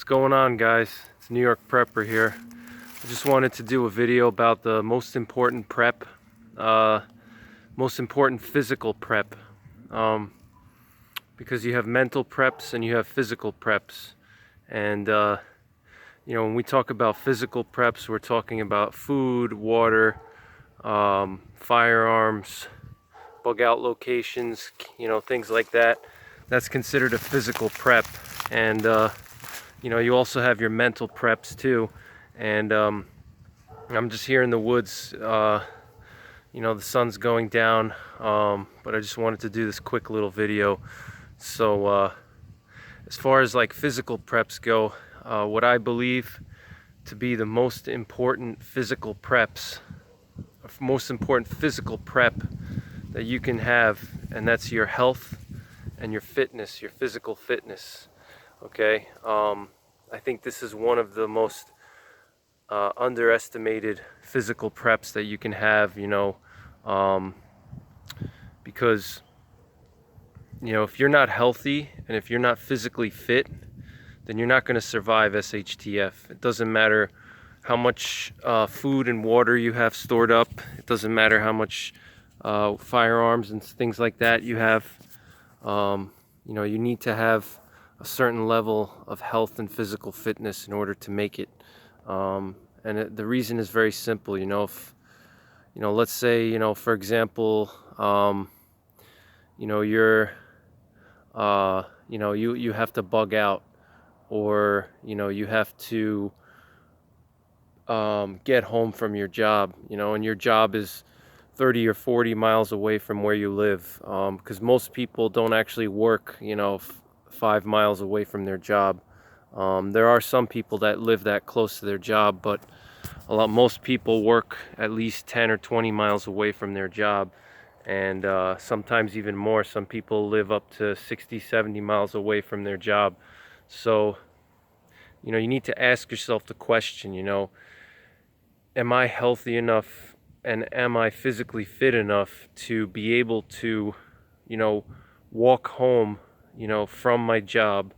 What's going on, guys? It's New York Prepper here. I just wanted to do a video about the most important prep, most important physical prep, because you have mental preps and you have physical preps. And when we talk about physical preps, we're talking about food, water, firearms, bug out locations, things like that. That's considered a physical prep. And you also have your mental preps too. And I'm just here in the woods. The sun's going down, but I just wanted to do this quick little video. So as far as like physical preps go, what I believe to be the most important physical preps, most important physical prep that you can have, and that's your health and your fitness, your physical fitness. Okay, I think this is one of the most underestimated physical preps that you can have, because if you're not healthy and if you're not physically fit, then you're not going to survive SHTF. It doesn't matter how much food and water you have stored up. It doesn't matter how much firearms and things like that you have. You need to have a certain level of health and physical fitness in order to make it. The reason is very simple. If let's say, for example, you're you have to bug out, or you have to get home from your job, and your job is 30 or 40 miles away from where you live, because most people don't actually work 5 miles away from their job. There are some people that live that close to their job, but most people work at least 10 or 20 miles away from their job, and sometimes even more. Some people live up to 60, 70 miles away from their job. So you need to ask yourself the question, am I healthy enough and am I physically fit enough to be able to walk home from my job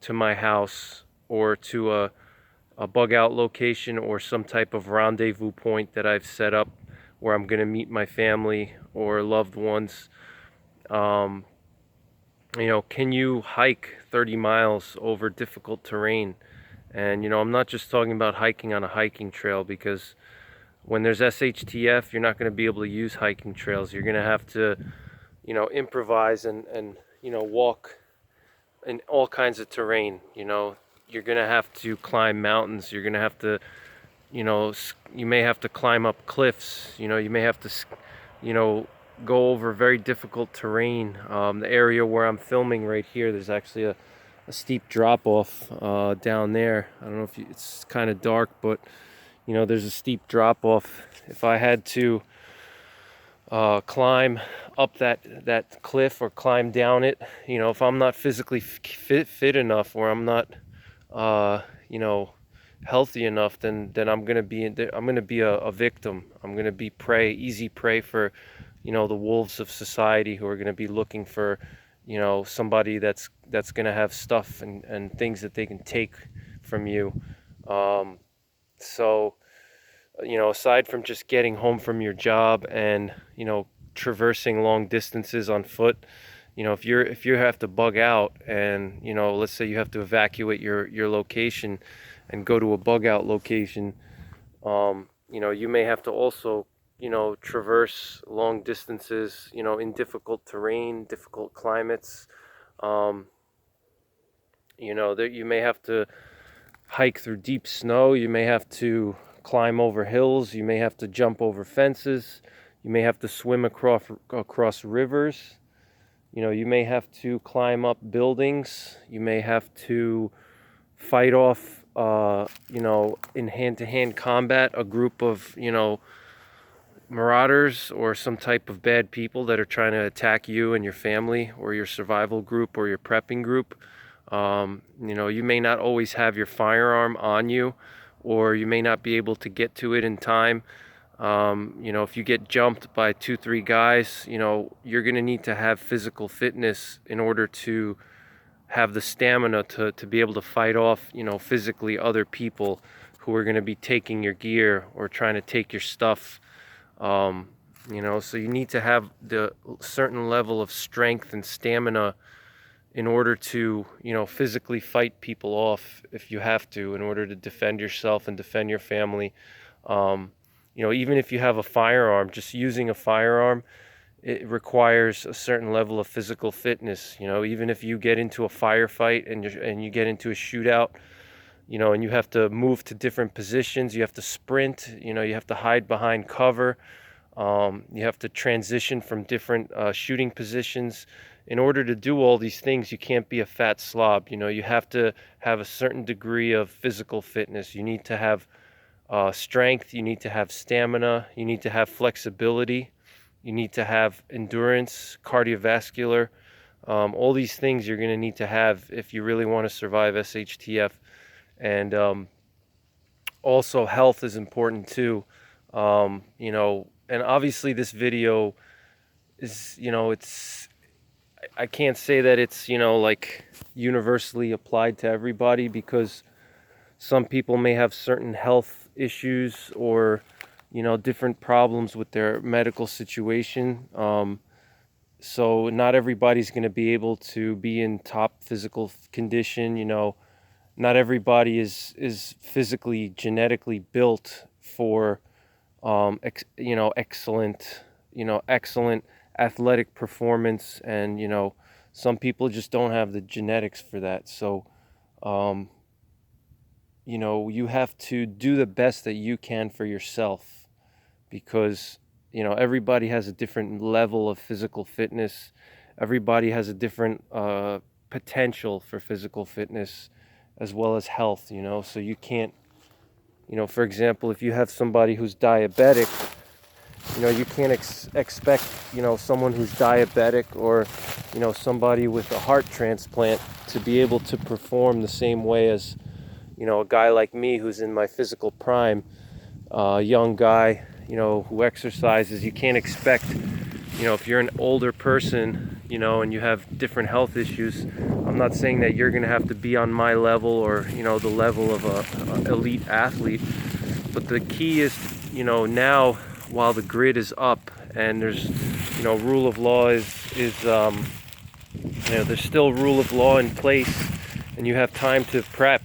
to my house, or to a bug out location, or some type of rendezvous point that I've set up where I'm going to meet my family or loved ones. Can you hike 30 miles over difficult terrain? And I'm not just talking about hiking on a hiking trail, because when there's SHTF, you're not going to be able to use hiking trails. You're going to have to improvise and walk in all kinds of terrain. You're going to have to climb mountains. You're going to have to you may have to climb up cliffs. You may have to go over very difficult terrain. The area where I'm filming right here, there's actually a steep drop off down there. I don't know if it's kind of dark, but there's a steep drop off. If I had to climb up that cliff or climb down it, if I'm not physically fit enough, or I'm not healthy enough, then I'm gonna be a victim. I'm gonna be easy prey for the wolves of society, who are gonna be looking for somebody that's gonna have stuff and things that they can take from you. So aside from just getting home from your job and traversing long distances on foot, if you have to bug out, and let's say you have to evacuate your location and go to a bug out location, you may have to also traverse long distances in difficult terrain, difficult climates. That you may have to hike through deep snow. You may have to climb over hills. You may have to jump over fences. You may have to swim across rivers. You may have to climb up buildings. You may have to fight off in hand-to-hand combat a group of marauders, or some type of bad people that are trying to attack you and your family, or your survival group, or your prepping group. You may not always have your firearm on you, or you may not be able to get to it in time. If you get jumped by 2-3 guys, you're going to need to have physical fitness in order to have the stamina to be able to fight off, physically other people who are going to be taking your gear or trying to take your stuff. So you need to have the certain level of strength and stamina in order to, physically fight people off if you have to, in order to defend yourself and defend your family. Even if you have a firearm, just using a firearm, it requires a certain level of physical fitness. Even if you get into a firefight and you get into a shootout, and you have to move to different positions, you have to sprint, you have to hide behind cover, you have to transition from different shooting positions. In order to do all these things, you can't be a fat slob. You have to have a certain degree of physical fitness. You need to have strength, you need to have stamina, you need to have flexibility, you need to have endurance, cardiovascular. All these things you're going to need to have if you really want to survive SHTF. And also health is important too. And obviously this video is, I can't say that it's, like universally applied to everybody, because some people may have certain health issues or, different problems with their medical situation. So not everybody's going to be able to be in top physical condition. Not everybody is physically, genetically built for, excellent, excellent athletic performance. And, some people just don't have the genetics for that. So, you have to do the best that you can for yourself, because, everybody has a different level of physical fitness. Everybody has a different potential for physical fitness as well as health, so you can't, for example, if you have somebody who's diabetic, you can't expect, someone who's diabetic or, somebody with a heart transplant to be able to perform the same way as, a guy like me who's in my physical prime, young guy, who exercises. You can't expect, if you're an older person, and you have different health issues, I'm not saying that you're going to have to be on my level or, the level of a elite athlete. But the key is, now while the grid is up and there's, rule of law there's still rule of law in place, and you have time to prep,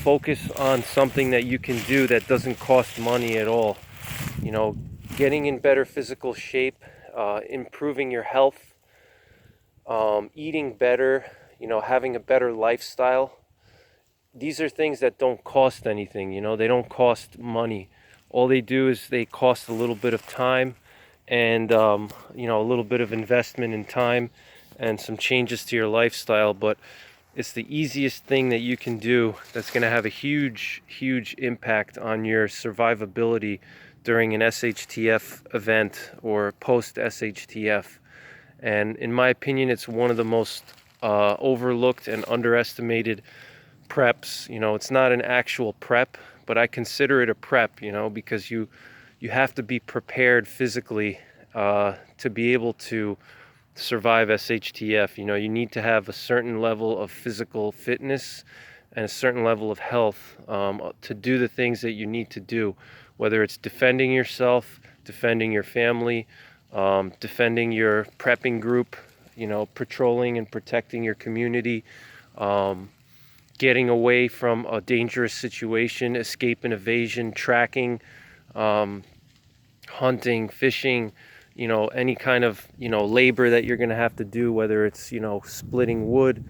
focus on something that you can do that doesn't cost money at all. Getting in better physical shape, improving your health, eating better, having a better lifestyle. These are things that don't cost anything, they don't cost money. All they do is they cost a little bit of time and, a little bit of investment in time and some changes to your lifestyle. But it's the easiest thing that you can do that's going to have a huge, huge impact on your survivability during an SHTF event or post-SHTF. And in my opinion, it's one of the most overlooked and underestimated preps. It's not an actual prep, but I consider it a prep, because you have to be prepared physically to be able to survive SHTF. You need to have a certain level of physical fitness and a certain level of health to do the things that you need to do, whether it's defending yourself, defending your family, defending your prepping group, patrolling and protecting your community, getting away from a dangerous situation, escape and evasion, tracking, hunting, fishing, any kind of, labor that you're going to have to do, whether it's, splitting wood,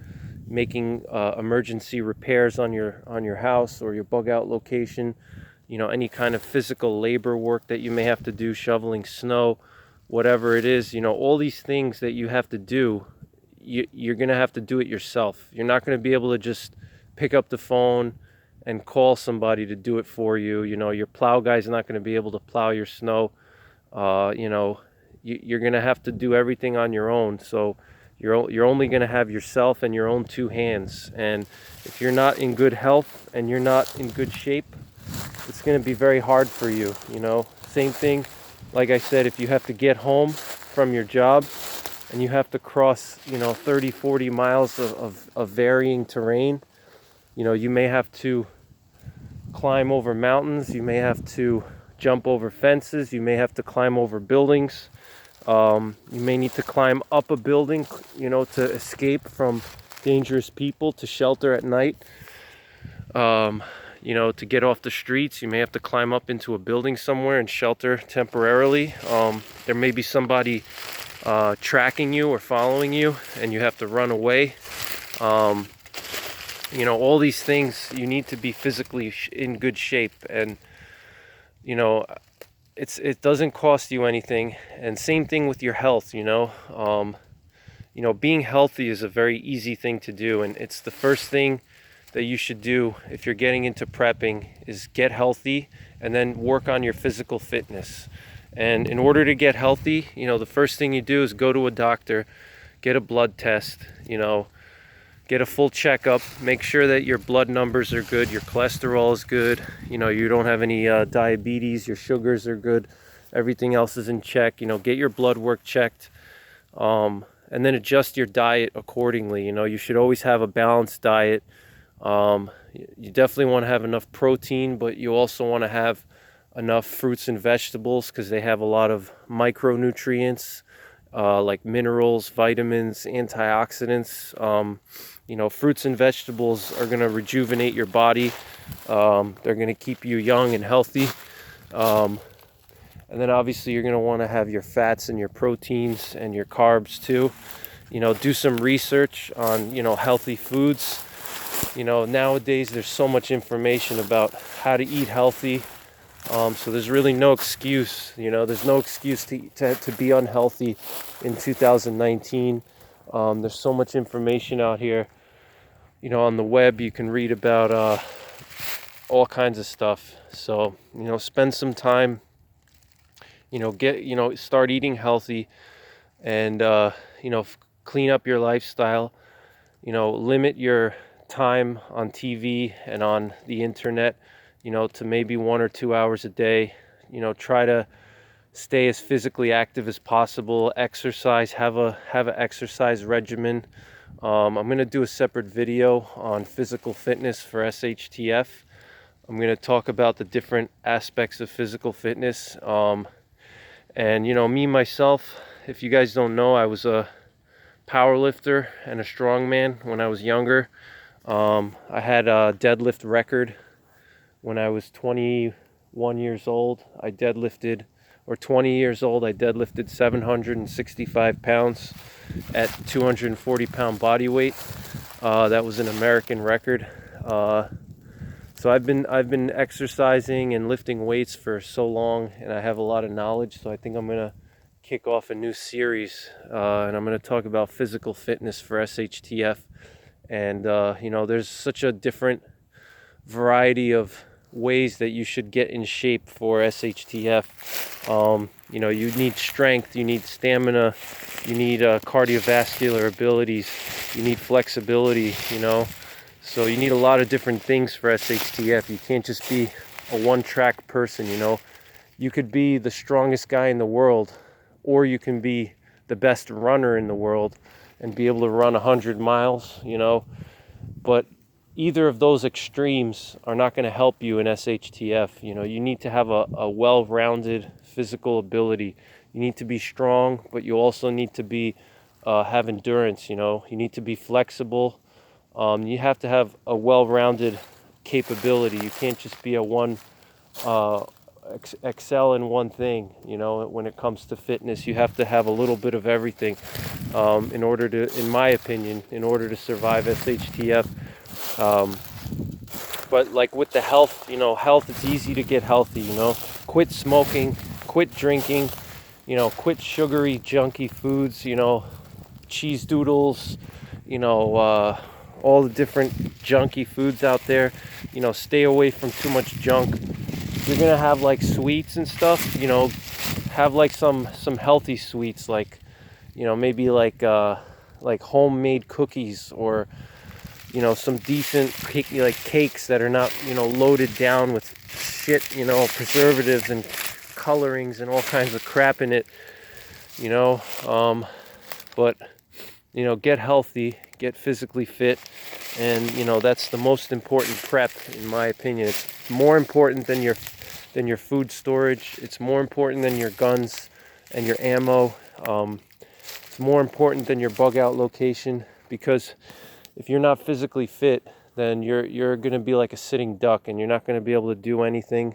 making emergency repairs on your house or your bug out location, any kind of physical labor work that you may have to do, shoveling snow, whatever it is, all these things that you have to do, you're going to have to do it yourself. You're not going to be able to just pick up the phone and call somebody to do it for you. Your plow guy's not going to be able to plow your snow. You're going to have to do everything on your own. So you're only going to have yourself and your own two hands. And if you're not in good health and you're not in good shape, it's going to be very hard for you. Same thing, like I said, if you have to get home from your job, and you have to cross, 30, 40 miles of varying terrain. You may have to climb over mountains, you may have to jump over fences, you may have to climb over buildings. You may need to climb up a building, to escape from dangerous people, to shelter at night. To get off the streets, you may have to climb up into a building somewhere and shelter temporarily. There may be somebody tracking you or following you, and you have to run away. All these things, you need to be physically in good shape, and it doesn't cost you anything. And same thing with your health. Being healthy is a very easy thing to do, and it's the first thing that you should do if you're getting into prepping, is get healthy and then work on your physical fitness. And in order to get healthy, the first thing you do is go to a doctor, get a blood test, get a full checkup, make sure that your blood numbers are good, your cholesterol is good, you don't have any diabetes, your sugars are good, everything else is in check. Get your blood work checked, and then adjust your diet accordingly. You should always have a balanced diet. You definitely want to have enough protein, but you also want to have enough fruits and vegetables, because they have a lot of micronutrients, like minerals, vitamins, antioxidants. Fruits and vegetables are going to rejuvenate your body. They're going to keep you young and healthy. And then obviously you're going to want to have your fats and your proteins and your carbs too. Do some research on, healthy foods. Nowadays there's so much information about how to eat healthy. So there's really no excuse, there's no excuse to be unhealthy in 2019. There's so much information out here, on the web. You can read about all kinds of stuff. So, spend some time, start eating healthy, and, clean up your lifestyle, limit your time on TV and on the internet, to maybe 1 or 2 hours a day. Try to stay as physically active as possible. Exercise, have an exercise regimen. I'm going to do a separate video on physical fitness for SHTF. I'm going to talk about the different aspects of physical fitness. And me myself, if you guys don't know, I was a power lifter and a strongman when I was younger. I had a deadlift record when I was 21 years old. I deadlifted, or 20 years old, I deadlifted 765 pounds at 240 pound body weight. That was an American record. So I've been exercising and lifting weights for so long, and I have a lot of knowledge. So I think I'm gonna kick off a new series, and I'm gonna talk about physical fitness for SHTF. And there's such a different variety of ways that you should get in shape for SHTF. You need strength, you need stamina, you need cardiovascular abilities, you need flexibility, so you need a lot of different things for SHTF. You can't just be a one-track person. You could be the strongest guy in the world, or you can be the best runner in the world and be able to run 100 miles, but either of those extremes are not going to help you in SHTF. You need to have a well-rounded physical ability. You need to be strong, but you also need to have endurance. You need to be flexible. You have to have a well-rounded capability. You can't just be excel in one thing. When it comes to fitness, you have to have a little bit of everything, in my opinion, in order to survive SHTF. But like with the health, it's easy to get healthy. Quit smoking, quit drinking, quit sugary, junky foods, cheese doodles, all the different junky foods out there. Stay away from too much junk. If you're gonna have like sweets and stuff, have like some healthy sweets, like maybe like homemade cookies, or some decent cakes that are not loaded down with shit, preservatives and colorings and all kinds of crap in it. But you know, get healthy, get physically fit, and you know, that's the most important prep, in my opinion. It's more important than your food storage. It's more important than your guns and your ammo. It's more important than your bug out location, because if you're not physically fit, then you're going to be like a sitting duck, and you're not going to be able to do anything.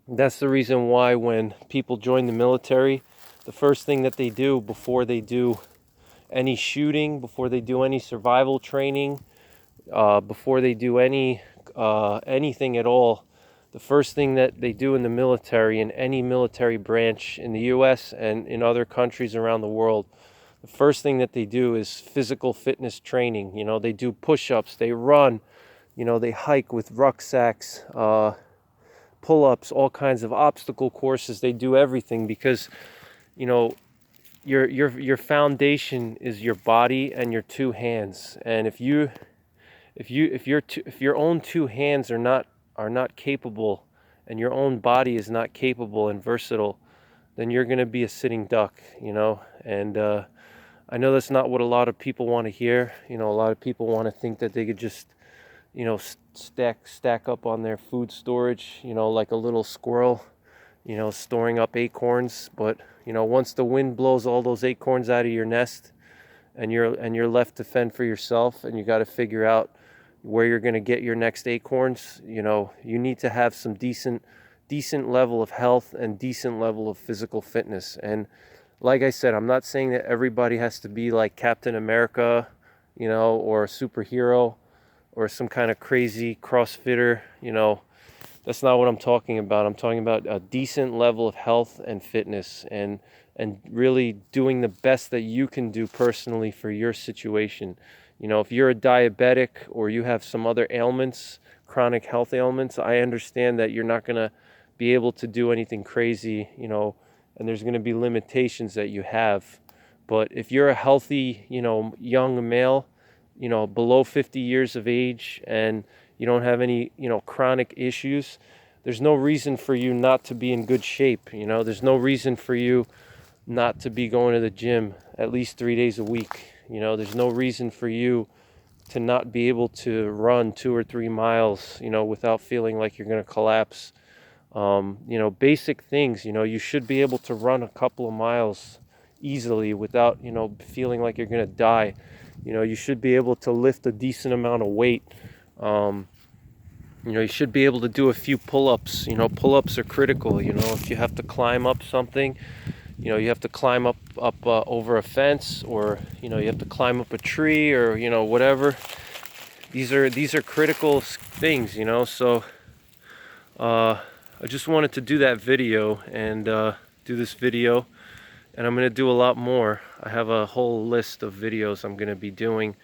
That's the reason why when people join the military, the first thing that they do before they do any shooting, before they do any survival training, before they do anything at all, the first thing that they do in the military, in any military branch in the US and in other countries around the world, the first thing that they do is physical fitness training. You know, they do push-ups, they run, you know, they hike with rucksacks, pull-ups, all kinds of obstacle courses. They do everything because, you know, your foundation is your body and your two hands. And if your own two hands are not capable, and your own body is not capable and versatile, then you're going to be a sitting duck, you know. And I know that's not what a lot of people want to hear. You know, a lot of people want to think that they could just, you know, stack up on their food storage, you know, like a little squirrel, you know, storing up acorns. But you know, once the wind blows all those acorns out of your nest, and you're left to fend for yourself, and you got to figure out where you're going to get your next acorns, you know, you need to have some decent level of health and decent level of physical fitness. And like I said, I'm not saying that everybody has to be like Captain America, you know, or a superhero, or some kind of crazy CrossFitter, you know. That's not what I'm talking about. I'm talking about a decent level of health and fitness, and really doing the best that you can do personally for your situation. You know, if you're a diabetic or you have some other ailments, chronic health ailments, I understand that you're not going to be able to do anything crazy, you know, and there's going to be limitations that you have. But if you're a healthy, you know, young male, you know, below 50 years of age, and you don't have any, you know, chronic issues, there's no reason for you not to be in good shape. You know, there's no reason for you not to be going to the gym at least 3 days a week. You know, there's no reason for you to not be able to run 2 or 3 miles, you know, without feeling like you're going to collapse. You know, basic things, you know, you should be able to run a couple of miles easily without, you know, feeling like you're going to die. You know, you should be able to lift a decent amount of weight. You know, you should be able to do a few pull-ups. You know, pull-ups are critical. You know, if you have to climb up something, you know, you have to climb up over a fence, or you know, you have to climb up a tree, or you know, whatever. These are critical things. You know, so I just wanted to do that video, and do this video, and I'm gonna do a lot more. I have a whole list of videos I'm gonna be doing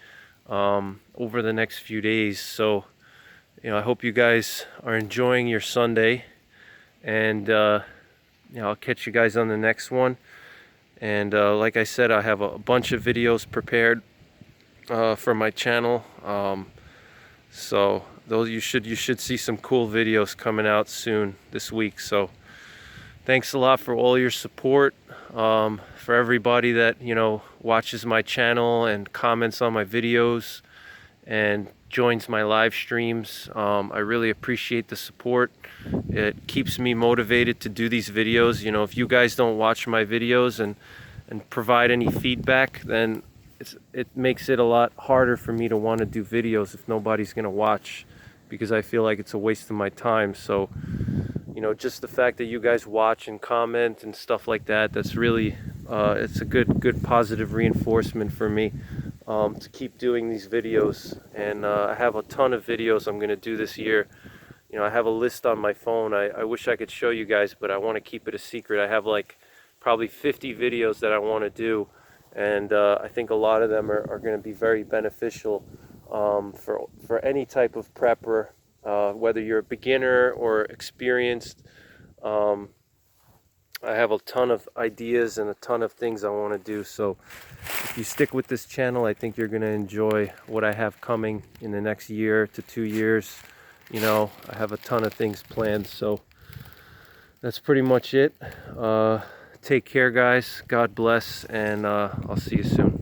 over the next few days. So you know, I hope you guys are enjoying your Sunday, and you know, I'll catch you guys on the next one. And like I said, I have a bunch of videos prepared for my channel. So those you should see some cool videos coming out soon this week. So thanks a lot for all your support. For everybody that, you know, watches my channel and comments on my videos and joins my live streams. I really appreciate the support. It keeps me motivated to do these videos. You know, if you guys don't watch my videos and provide any feedback, then it makes it a lot harder for me to want to do videos if nobody's going to watch, because I feel like it's a waste of my time. So, you know, just the fact that you guys watch and comment and stuff like that, that's really, it's a good positive reinforcement for me. To keep doing these videos. And I have a ton of videos I'm going to do this year. You know, I have a list on my phone. I wish I could show you guys, but I want to keep it a secret. I have like probably 50 videos that I want to do, and I think a lot of them are going to be very beneficial for any type of prepper, whether you're a beginner or experienced. I have a ton of ideas and a ton of things I want to do. So if you stick with this channel, I think you're going to enjoy what I have coming in the next year to 2 years. You know, I have a ton of things planned. So that's pretty much it. Take care, guys. God bless, and I'll see you soon.